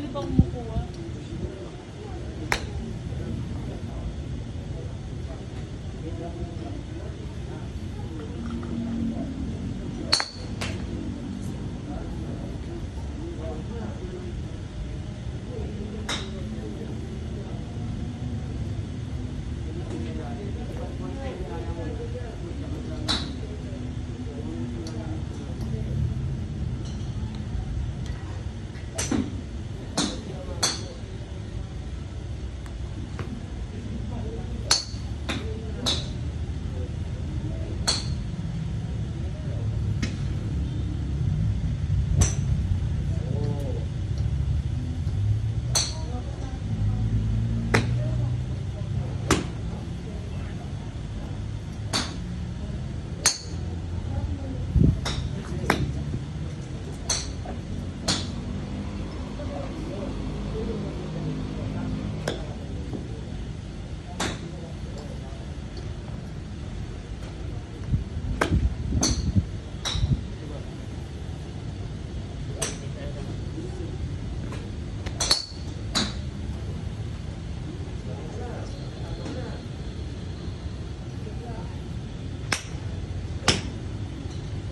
ba kumukuha?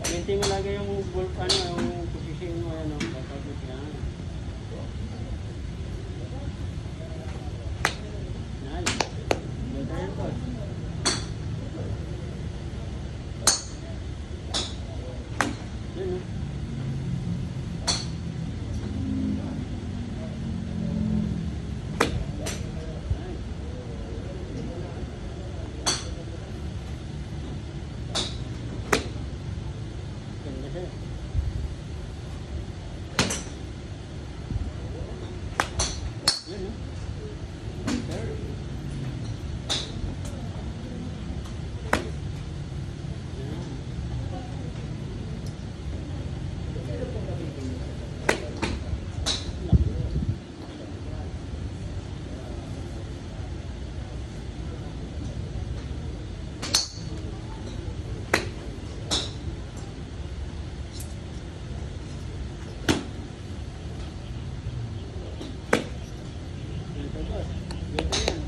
Maintain mo lagi yung ball, yung position mo, kapag yan. Nice. Ganda yan po. Yun, no?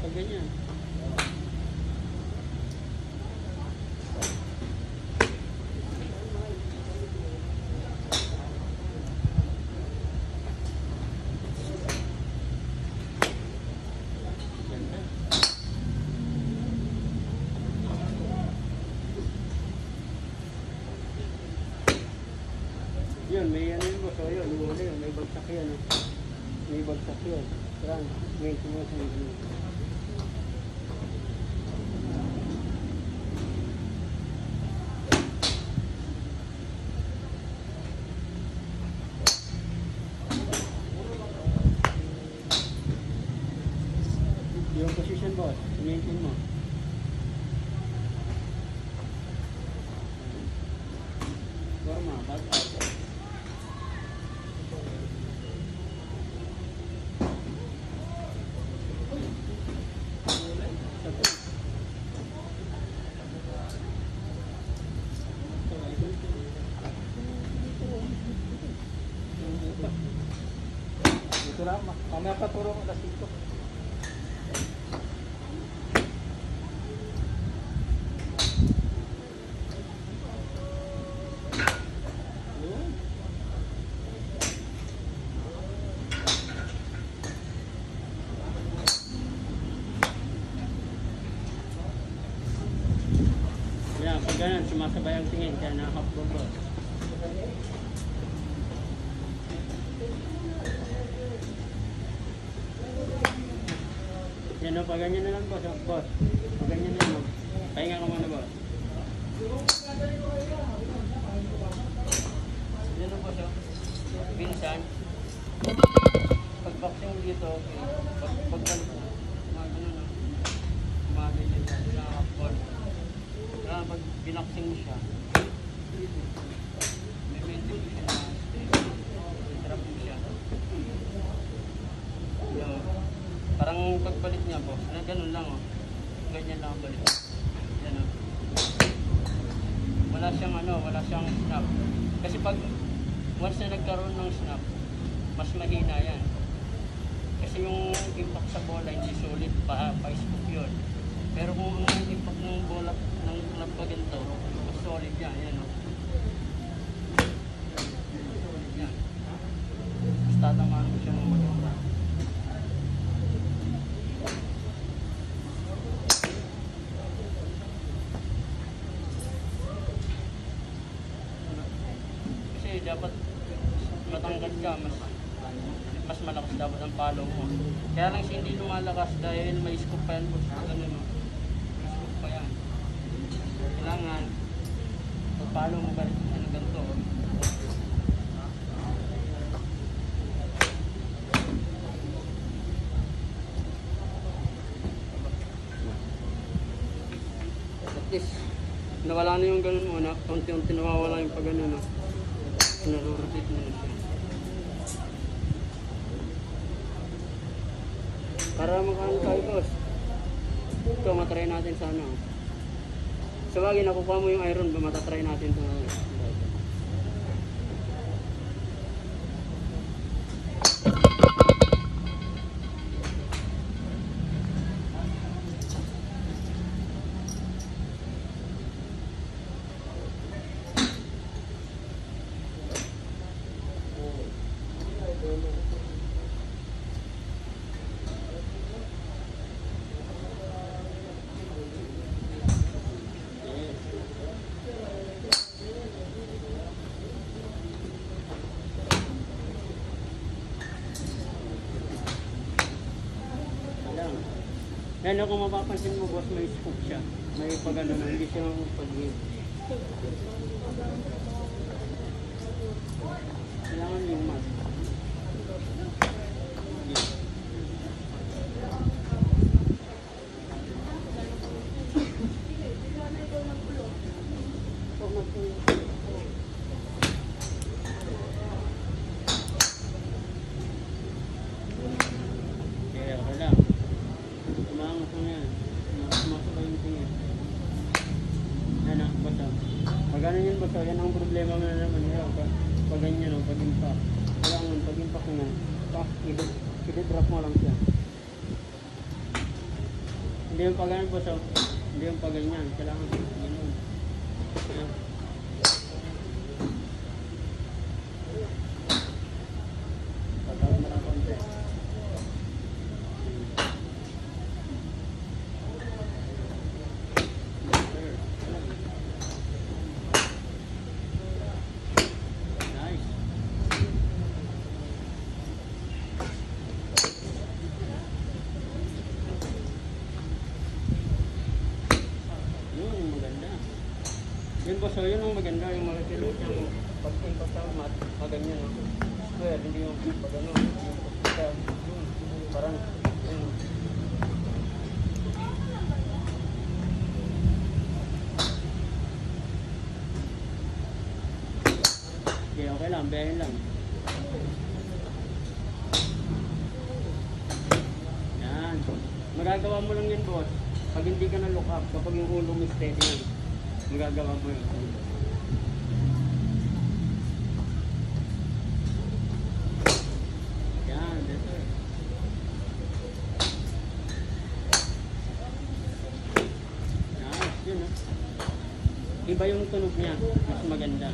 Ganyan. Yun, may ano yun, so yun, may bagsak yan. May bagsak yun. Yan, may sumusunod. Yung position boss, maintain mo. Forma, back out. Dito lang, mamaya paturo ko kasi ito. Yan, pag ganun, sumasabay ang tingin, kaya nakakapagod. Yan o, pag ganyan na lang boss, boss. Pag ganyan na lang, pahinga ka muna boss. Yan o boss o. Pinsan. Pag boxing dito, okay. Pag ganito, gumaganyan siya, nakakapagod. Kaya pag binaksing mo siya, may maintain siya na trap mo siya. Yung, parang pagbalik niya po, ganun lang oh. Ganyan lang ang balik. Yan oh. Wala siyang snap. Kasi pag once na nagkaroon ng snap, mas mahina yan. Kasi yung impact sa bola hindi solid pa-scoop yun. Pero kung ang impact ng bola ng club pa ganito, mas solid yan. Yan o. Solid yan. Mas tatamaan mo siya ng maganda. Kasi dapat matangkad ka, mas malakas dapat ang palo mo. Kaya lang siya hindi lumalakas dahil may scoop pa yan po. Ganun, no? May scoop pa yan. Kailangan palo mo ba ano ganito. At least nawala na yung ganun mo na unti-unti nawawala yung pag ano, no? Naro-rotate mo na siya. Para makaano tayo, boss. Ito, matry natin sa ano. Sa bagay, nakukuha mo yung iron ba, matatry natin ito. Yan, kung mapapansin mo, boss, may scoop siya. May pag-ano na, hindi siya pag-hit. Kailangan yung mat. Okay, okay lang. Umangat mo yan. Masok pa yung tingin. Yan ang bata. Pag ano yun bata, yan ang problema mo na naman. Pag ganyan o, pag impact. Kailangan pag impact mo yan. I-drop mo lang siya. Hindi yung pag ganyan bata. Hindi yung pag ganyan. Kailangan ganyan. Ayan. Patawag na lang konti. Yun boss, so yun ang maganda, yung makikilot yung pag-impact sa mat, ganyan no? Square, hindi yung pag-ano, yung parang yun. Okay, okay lang, bayahin lang. Yan, magagawa mo lang yun boss, pag hindi ka na look up, kapag yung ulo mo steady yan. Magagawa mo yun. Yan, better. Nice, yun ha. Iba yung tunog niya. Mas maganda.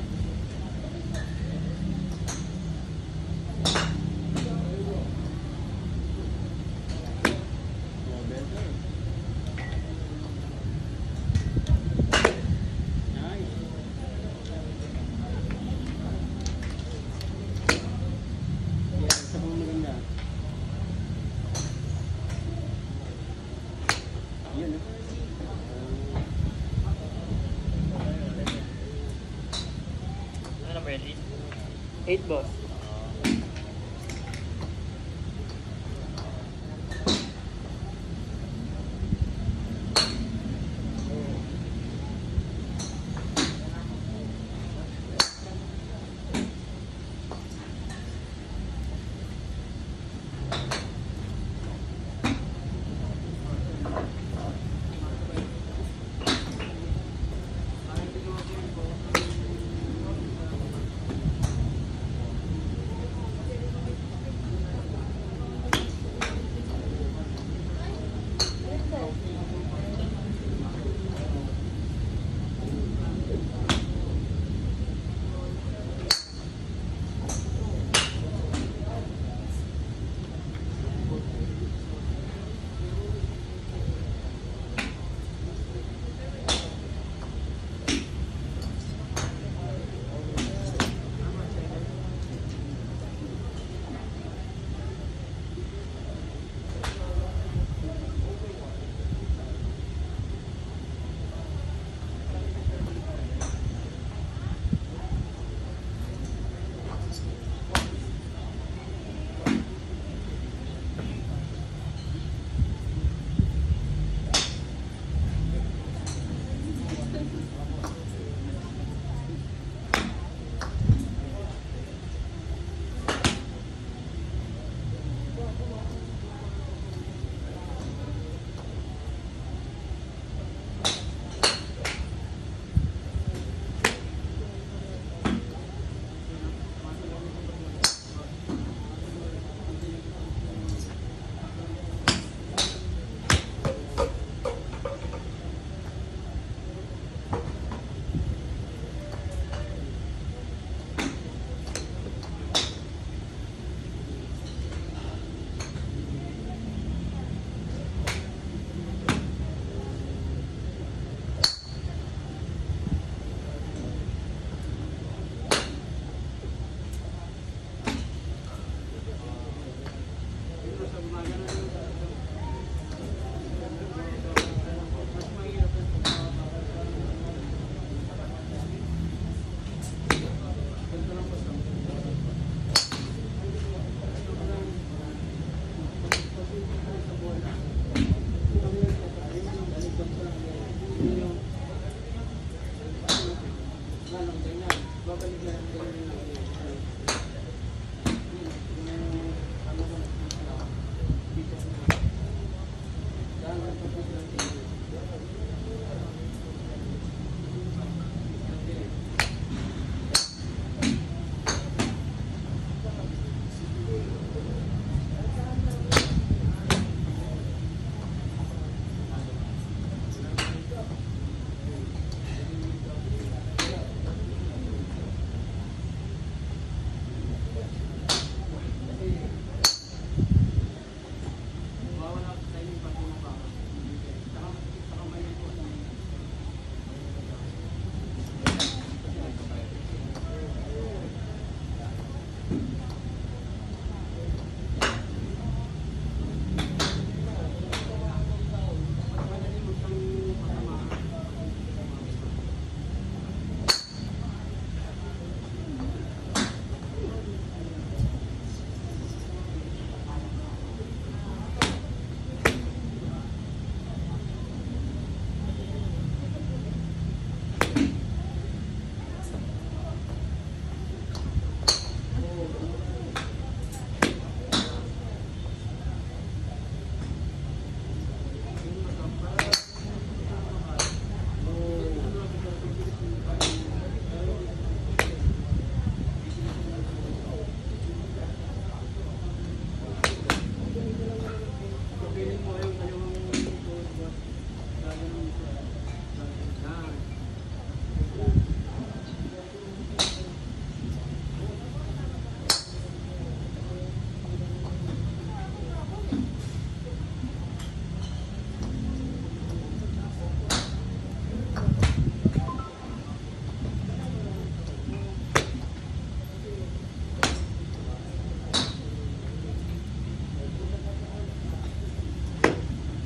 Yun eh. Ano number 8? 8 boss.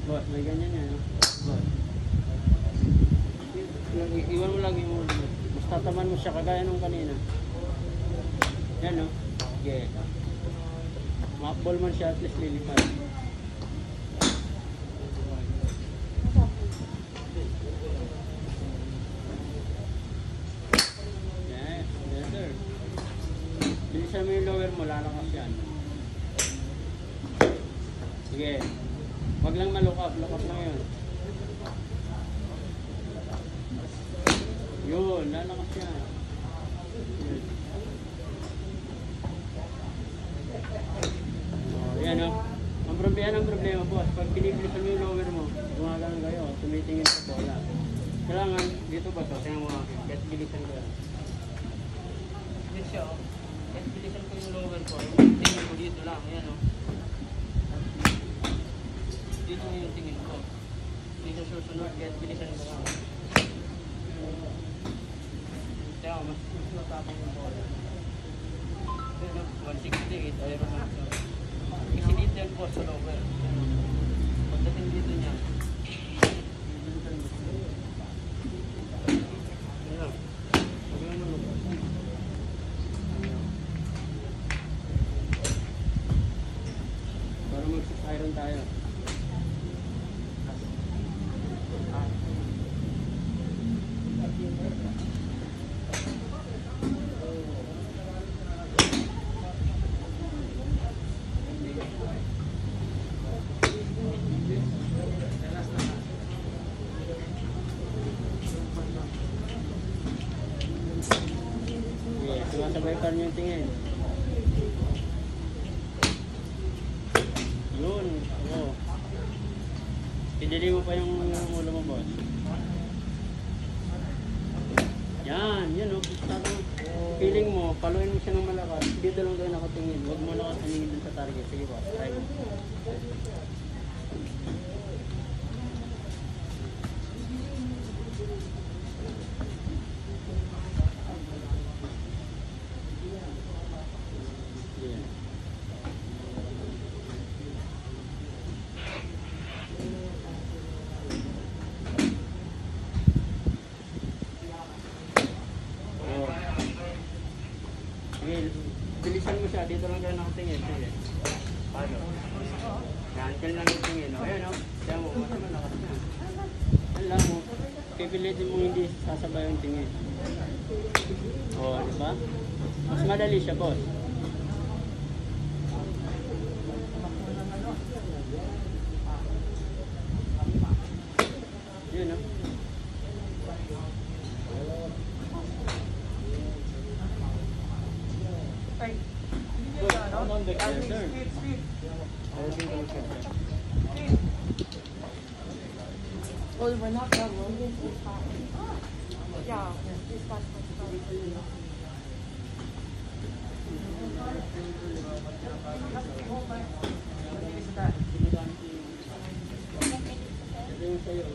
Boss, may ganyan yan. Boss. Iwan mo lang yung ulo mo. Mas tataman mo siya kagaya nung kanina. Yan no? Okay. Makball man siya at least lilipad. Yes, yes sir. Bilisan mo yung lower mo, lalakas yan. Sige. Wag lang malukap, lukap lang yun. Yun, lalakas yan. Yun. Oh, yan o. Ang problema boss, pag pinibilisan mo yung lower mo, gumagano kayo, tumitingin sa bola. Kailangan, dito ba so, tingnan mo akin, kahit bilisan ko yan. Dito siya, oh. Kahit bilisan ko yung lower ko, yung tingin ko dito lang, yan o. Dito yung tingin ko. Dito susunod, kahit bilisan ko lang. Kaya mas matapang yung bola. Pero 168, ayaw naman ito. Kasi dito yan po sa lower. Pagdating dito niya. Para mag-iron tayo. Sumasabay pa rin yung tingin. Yun. Oo. Pidili mo pa yung ulo mo, boss. Yan. Yan o. Feeling mo, paluin mo siya ng malakas. Dito lang tayo nakatingin. Huwag mo nakatingin dun sa target. Sige, boss. Try mo. dito lang kayo nakatingin. Sige. Paano? Yan, dyan lang yung tingin. O, ayan o. Kaya mo, mas malakas na. Alam mo, pipilitin mo hindi sasabay yung tingin. O, di ba? Mas madali siya, boss. Yun, o. Oh, we're not done. We're going to start. Yeah, this part was Ito yung sa'yo.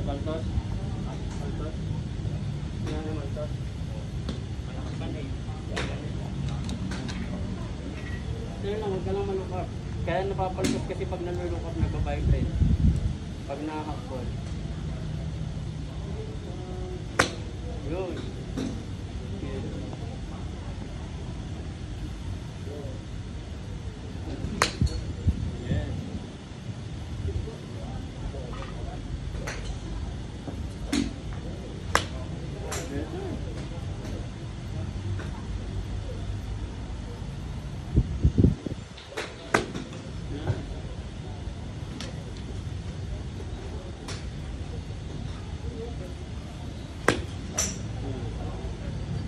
Baltos. Baltos. Yan naman to. Kaya lang, huwag ka lang malungkot. Kaya napapaltos kasi pag nalulungkot, nagbabibrate. Pag nakakapol. Yun.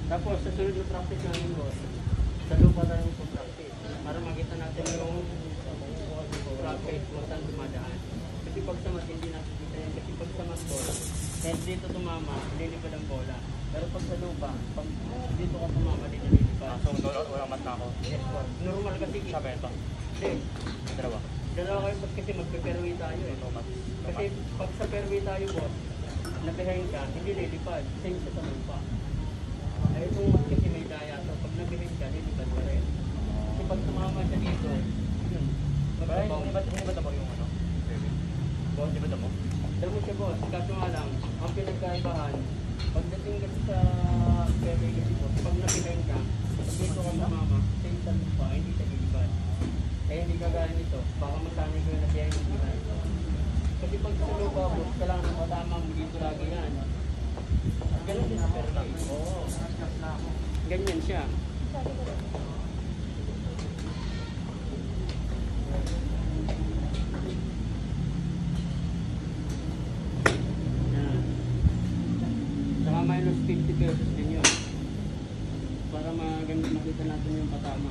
Tapos, sa sunod na practice namin, boss, sa lupa tayo mag-practice para makita natin yung practice kung saan dumadaan. Kasi pag sa mat, hindi nakikita yan. Kasi pag sa mat, boss, kahit dito tumama, lilipad ang bola. Pero pag sa lupa, pag dito ka tumama, dito lilipad. So, walang mat na ako. Yes, boss. Normal kasi. Siya ba ito? Hindi. Dalawa. Dalawa kayo, boss, kasi magpe-perway tayo eh. Kasi pag sa perway tayo, boss, nabihain ka, hindi lilipad. Same sa lupa. Ay, itong mas kasi may daya. So, pag nabihin ka, lilipad ka rin. Kasi pag tumama siya dito, yun. Hindi ba tamo yung ano? Boss, Di ba tamo? damo siya, boss. Kaso nga lang, ang pinagkaibahan, pagdating kasi sa perway kasi, boss, pag nabihin ka, pag dito ka tumama, same sa lupa, hindi siya lilipad. Eh, hindi kagaya nito. Baka masanay ko yung nabihin yung bihay. Kasi pag sa lupa, boss, kailangan matama mo dito lagi yan. Ganun din sa perway. Oo. Ganyan siya. Yan. Saka minus 50 pesos din yun. Para makita natin yung patama.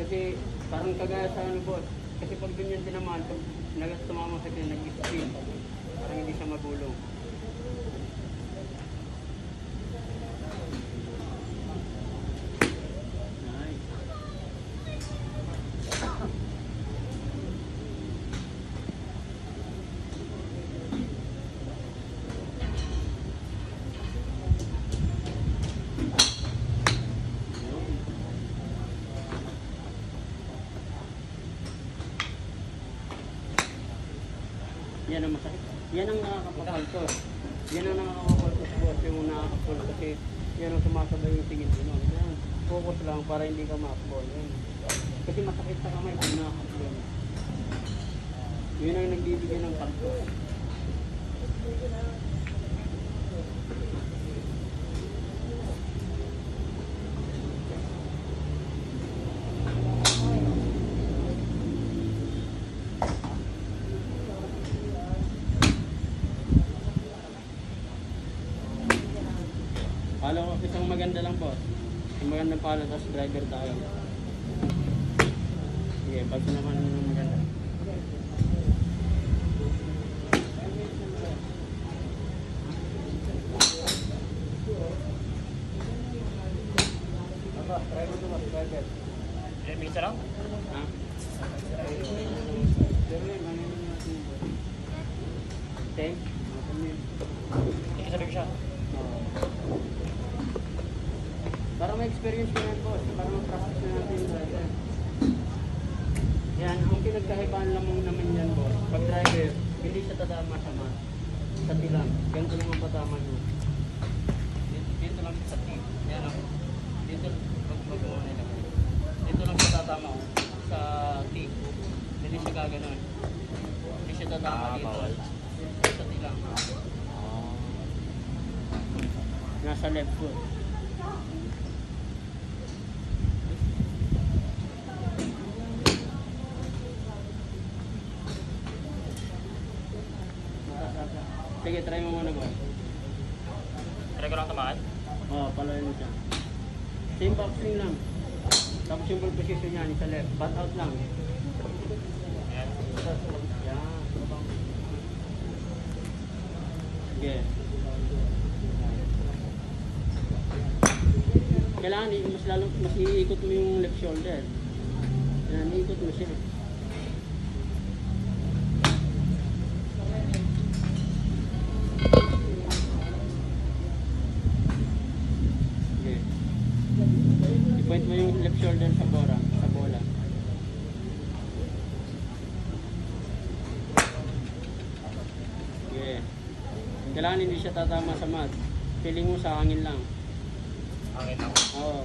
Kasi parang kagaya sa ano, boss. Kasi pag ganyan tinamaan, pag tumama sa kanya, nag-spin. Parang hindi siya magulong. Nice. yan ang masakit. Yan ang nakakapapaltos. Yan ang nakakapapaltos boss, yung nakakapul kasi yan ang sumasabay yung tingin mo. Yan. Focus lang para hindi ka makapul. Yan. Kasi masakit sa kamay kung nakakapul. Yun ang nagbibigay ng paltos. Palo ko, isang maganda lang boss. Isang magandang palo, tapos driver tayo. Sige, pag naman ng maganda. Aba, driver to boss, driver. Minsan lang? Ha? Pero yun, ano yun natin boss? Tank? Sabi ko siya. Para may experience ko yan boss, para mag-practice na natin yung driver. Yan, ang pinagkahibaan lamang naman yan boss. Pag driver, hindi siya tatama sa mat. Sa tilang, ganito lang ang patama nyo. Dito lang siya sa tip. Yan o. Dito, mag-uwa nila. Dito lang siya tatama o. Sa tip. Hindi siya gaganon. Hindi siya tatama dito. Sa tilang. Nasa left foot. Sige, try mo muna boss. Try ko lang tamaan. Oo, palayan mo siya. Same boxing lang. Tapos yung ball position niya, sa left. Bat out lang. Ayan. Yan. Sige. Kailangan mas iikot mo yung left shoulder. Yan, iikot mo siya. Sige. I-point mo yung left shoulder sa bola. Sige. Kailangan hindi siya tatama sa mat. Feeling mo sa hangin lang. Hangin ako. Oo.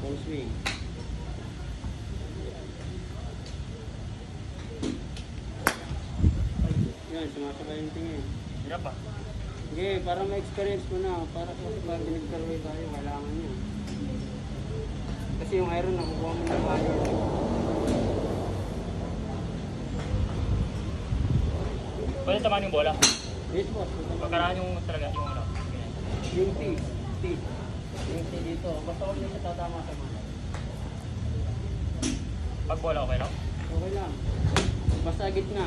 Full swing. Yan, sumasabay yung tingin. Hirap pa. Sige, para ma-experience mo na. Para kasi pag pinag-survey tayo, kailangan niya. Kasi yung iron, nakukuha mo ng value. Pwede tamaan yung bola. Yes, boss. Pagkaraan yung talaga yung ano. Yung T. Yung T dito. Basta huwag niya siya tatama sa mga. Pag bola okay lang? Okay lang. Basta gitna.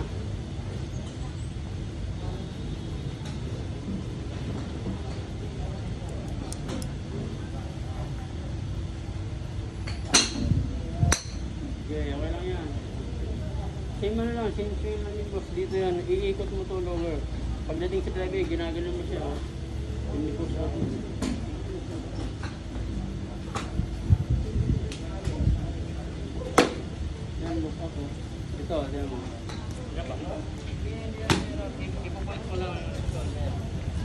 Okay, okay lang yan. Same ano lang, same lang yung boss. Dito yan, iikot mo to lower. Pagdating sa driver, ginagano mo siya. Oh. Hindi push out mo. Yan, boss ako. Ito, yan mo. Hirap pa. Ipupoint mo lang yung shoulder.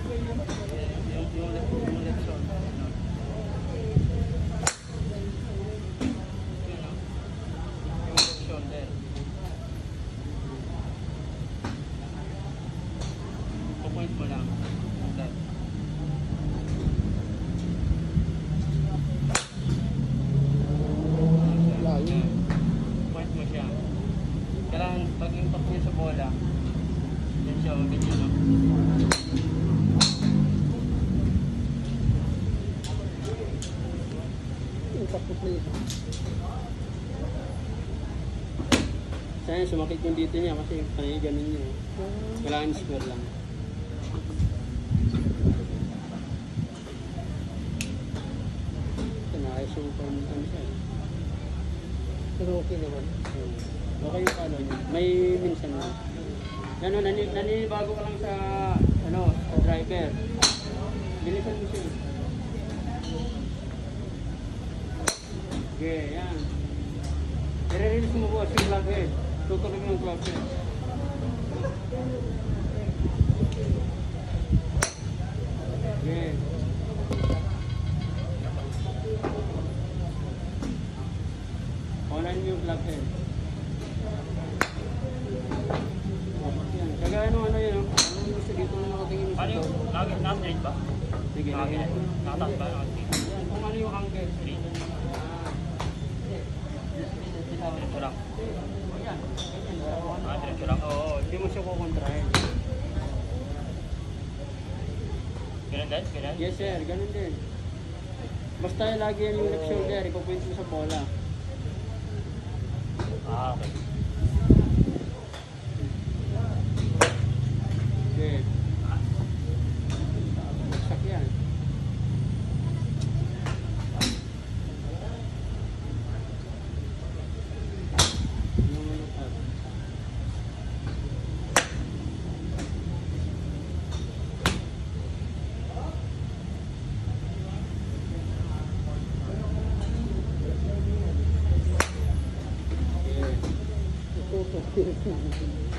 Yung left shoulder. Yung left shoulder. Ipupoint mo lang. Point mo siya. Kailangan pag impact niya sa bola, yan siya, ganyan no. Sayang, sumakit yung dito niya kasi kanina ganun niya. Kailangan square lang. Ito na, ayos yung ano siya. Pero okay naman. Okay yung palo niya. May minsan na. Yan o, naninibago ka lang sa, sa driver. Bilisan mo siya. Okay, yan. I-release mo po, yung vlog head. Tutuloy mo yung club head. Okay. Online mo yung club head. Yan. Kagaya nung ano yun, ano gusto dito na nakatingin mo sa Ano yung door. nag-straight ba? Sige, lagyan mo. Nakatas ba? Nakatas. Yan, kung ano yung angle. Straight. Diretso lang. Ayan. Diretso lang. Oo. Hindi mo siya kukontrahin. Ganun din? Ganun? Yes sir, ganun din. Basta lagi yan yung left shoulder, ipapoint mo sa bola. Ah, okay. Okay. Sak yan.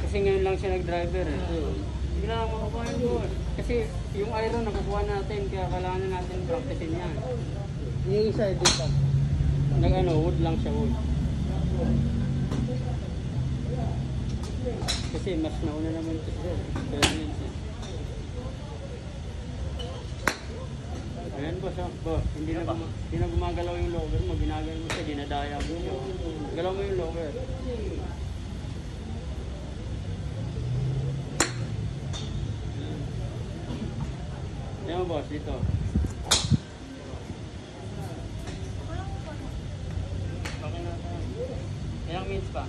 Kasi ngayon lang siya nag-driver eh. Hindi na lang makukuha yung goal. Kasi yung iron nakukuha natin, kaya kailangan na natin practicein yan. Yung isa, dito. Nag-ano, wood lang siya, wood. Kasi mas nauna naman ito siya. Experience eh. Ayan boss, oh. Boss, hindi na gumagalaw yung lower mo, ginagalaw mo siya, dinadaya mo siya. Galaw mo yung lower. Ayan mo boss, dito. Okay na ito. Ilang minutes pa?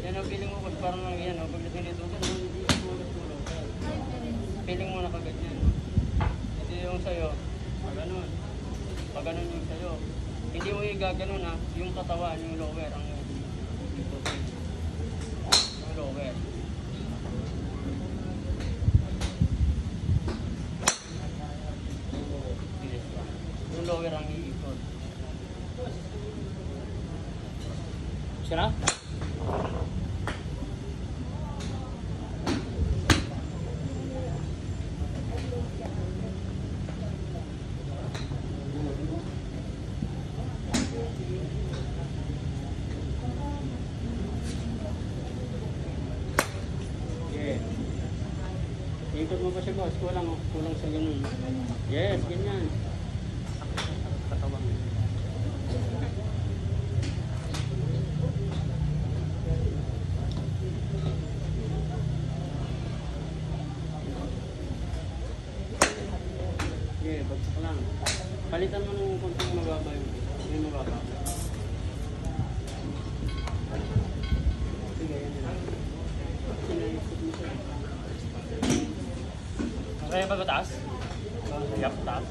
Yan ang feeling mo boss, parang lang yan. Pagdating dito, hindi tulog. Feeling mo na kaganyan. Hindi yung sa'yo, pag ganun. Pag ganun yung sa'yo. Hindi mo yung gaganon ha, yung katawan, yung lower, ang dito. Yung lower. Yung lower ang iikot. Sira? Yeah. Ikot mo pa siya boss, kulang sa ganun. Yes, ganyan. Katawan. Yeah, bagsak lang. Palitan mo nung konting mababa yung mababa. Sige, yan na. Sinaisip mo siya. Kaya ba taas? Yup, taas.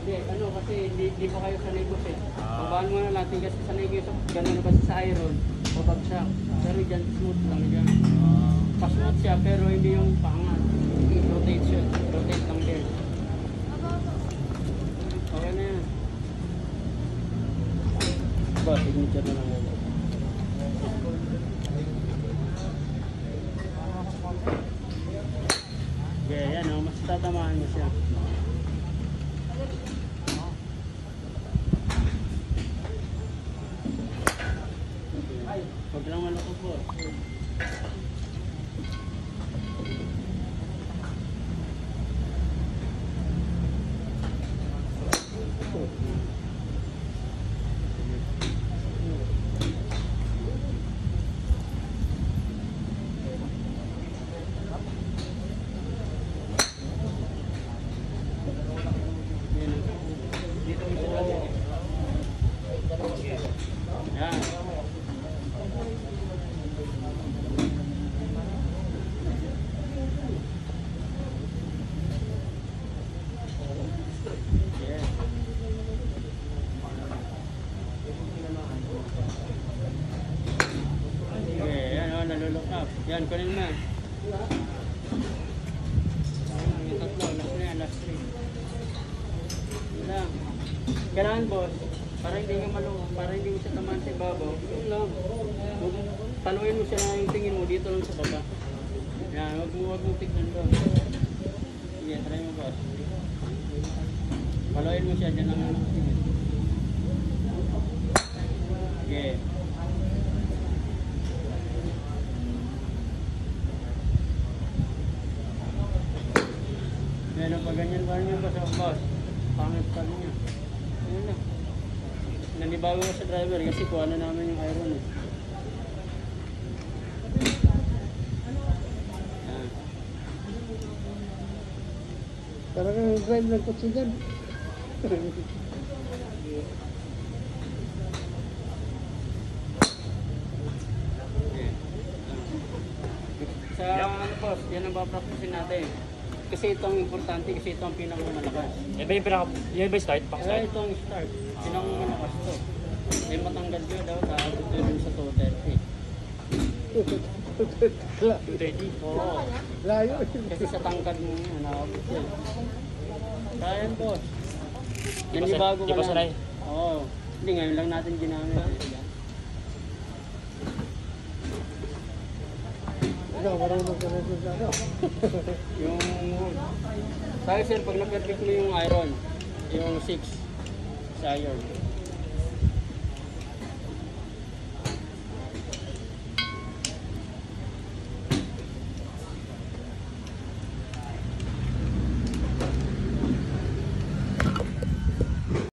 Hindi, ano kasi hindi pa kayo sanay boss eh. Ah. Babaan mo na natin kasi sanay kayo sa ganun kasi sa iron. Babagsak. Pero dyan smooth lang dyan. Pa-smooth siya pero hindi yung pangat. Rotate siya. Rotate lang din. Okay na yan. Boss, signature na lang yan. Yeah, yan o. Mas tatamaan mo siya. Huwag lang maloko po. Dito mo siya lagi. Yan. Yes. Okay, yan o, nalulok up. Yan, kunin mo. Yan, yung tatlo, last na yan, last three. Yun lang. Kailangan boss, para hindi ka malungkot, para hindi mo siya tamaan sa ibabaw, yun lang. paluin mo siya na yung tingin mo dito lang sa baba. Yan, wag mo tignan doon. Sige, try mo boss. Paluin mo siya dyan lang ang tingin. Sige. Yan, pag ganyan pa rin yung boss. Pangit pa rin niya. Ayun na. Nanibago ko sa driver kasi kuha na namin yung iron eh. Yan. Talagang drive ng kotse dyan. Okay. Sa ano boss, yan ang papracticein natin. Kasi itong importante, kasi ito ang pinakamalakas. Yan ba yung start? Pang Kaya start? itong start, pinakamalakas to. Eh matanggal nyo daw, kaabot ko dun sa 230. 230. Oo. Layo. Kasi sa tangkad mo yun, nakabot yun. Kaya yan boss. Di ba Yan bago di ka ba lang. sanay? Oo. Hindi, ngayon lang natin ginamit. Ikaw, marunong ka rin sa ano. Yung... Tayo sir, pag na-perfect mo yung iron, yung 6 sa iron,